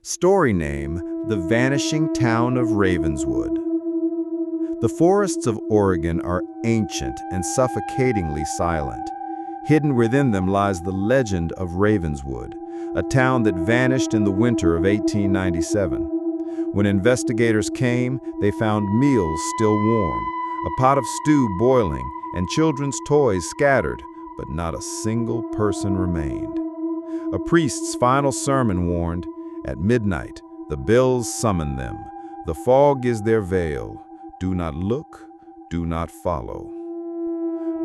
Story name, The Vanishing Town of Ravenswood. The forests of Oregon are ancient and suffocatingly silent. Hidden within them lies the legend of Ravenswood, a town that vanished in the winter of 1897. When investigators came, they found meals still warm, a pot of stew boiling, and children's toys scattered, but not a single person remained. A priest's final sermon warned, "At midnight, the bells summon them. The fog is their veil. Do not look, do not follow."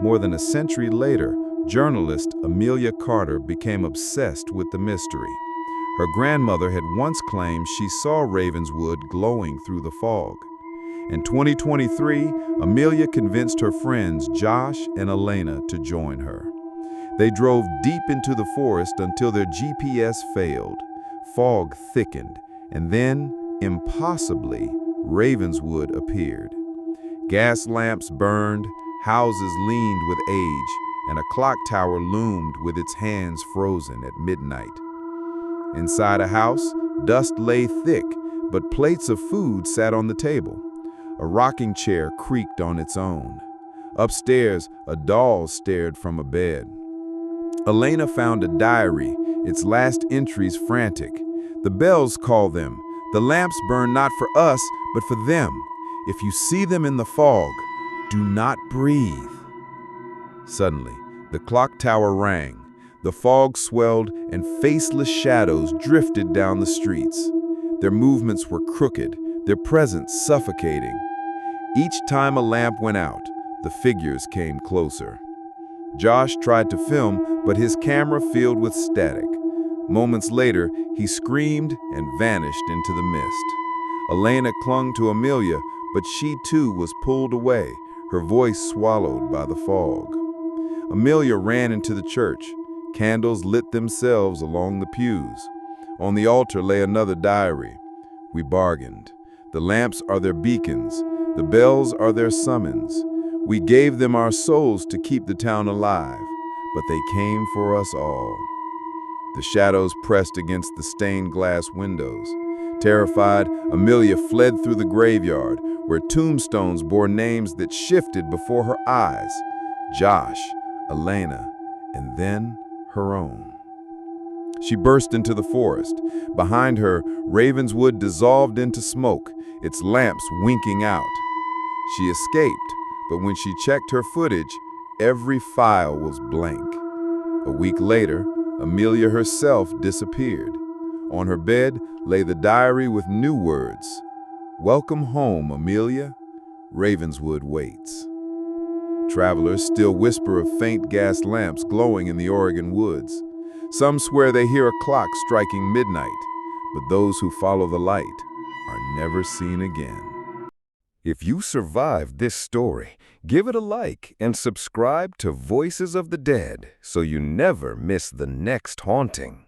More than a century later, journalist Amelia Carter became obsessed with the mystery. Her grandmother had once claimed she saw Ravenswood glowing through the fog. In 2023, Amelia convinced her friends Josh and Elena to join her. They drove deep into the forest until their GPS failed. Fog thickened, and then, impossibly, Ravenswood appeared. Gas lamps burned, houses leaned with age, and a clock tower loomed with its hands frozen at midnight. Inside a house, dust lay thick, but plates of food sat on the table. A rocking chair creaked on its own. Upstairs, a doll stared from a bed. Elena found a diary, its last entries frantic. The bells call them. The lamps burn not for us, but for them. If you see them in the fog, do not breathe. Suddenly, the clock tower rang. The fog swelled, and faceless shadows drifted down the streets. Their movements were crooked, their presence suffocating. Each time a lamp went out, the figures came closer. Josh tried to film, but his camera filled with static. Moments later, he screamed and vanished into the mist. Elena clung to Amelia, but she too was pulled away, her voice swallowed by the fog. Amelia ran into the church. Candles lit themselves along the pews. On the altar lay another diary. "We bargained. The lamps are their beacons. The bells are their summons. We gave them our souls to keep the town alive, but they came for us all." The shadows pressed against the stained glass windows. Terrified, Amelia fled through the graveyard, where tombstones bore names that shifted before her eyes. Josh, Elena, and then her own. She burst into the forest. Behind her, Ravenswood dissolved into smoke, its lamps winking out. She escaped, but when she checked her footage, every file was blank. A week later, Amelia herself disappeared. On her bed lay the diary with new words. "Welcome home, Amelia. Ravenswood waits." Travelers still whisper of faint gas lamps glowing in the Oregon woods. Some swear they hear a clock striking midnight, but those who follow the light are never seen again. If you survived this story, give it a like and subscribe to Voices of the Dead so you never miss the next haunting.